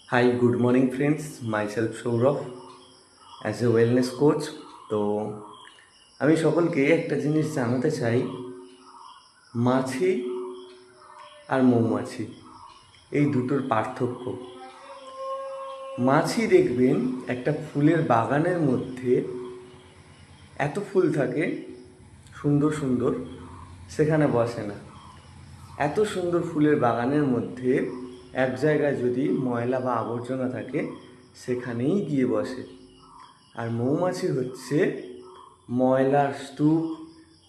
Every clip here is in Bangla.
Hi, good morning, friends. Myself Saurav as a wellness coach. তো আমি সকলকে একটা জিনিস জানাতে চাই, মাছি আর মৌমাছি এই দুটোর পার্থক্য। মাছি দেখবেন একটা ফুলের বাগানের মধ্যে এত ফুল থাকে সুন্দর সুন্দর, সেখানে বসে না। এত সুন্দর ফুলের বাগানের মধ্যে এক জায়গায় যদি ময়লা বা আবর্জনা থাকে সেখানেই গিয়ে বসে। আর মৌমাছি হচ্ছে ময়লার স্তূপ,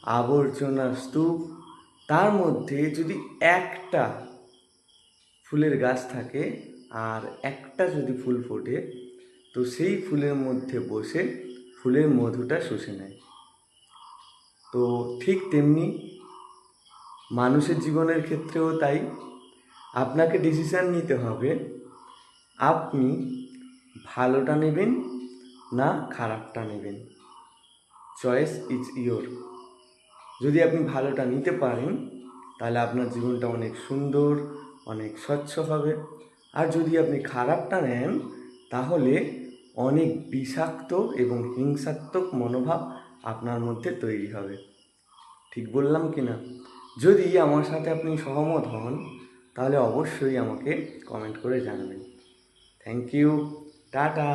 আবর্জনার স্তূপ। তার মধ্যে যদি একটা ফুলের গাছ থাকে আর একটা যদি ফুল ফোটে, তো সেই ফুলের মধ্যে বসে ফুলের মধুটা শুষে নেয়। তো ঠিক তেমনি মানুষের জীবনের ক্ষেত্রেও তাই। আপনাকে ডিসিশান নিতে হবে, আপনি ভালোটা নেবেন না খারাপটা নেবেন। Choice is your. যদি আপনি ভালোটা নিতে পারেন তাহলে আপনার জীবনটা অনেক সুন্দর, অনেক স্বচ্ছ হবে। আর যদি আপনি খারাপটা নেন তাহলে অনেক বিষাক্ত এবং হিংসাত্মক মনোভাব আপনার মধ্যে তৈরি হবে। ঠিক বললাম কি না? যদি আমার সাথে আপনি সহমত হন তাহলে অবশ্যই আমাকে কমেন্ট করে জানাবেন। Thank you. টাটা।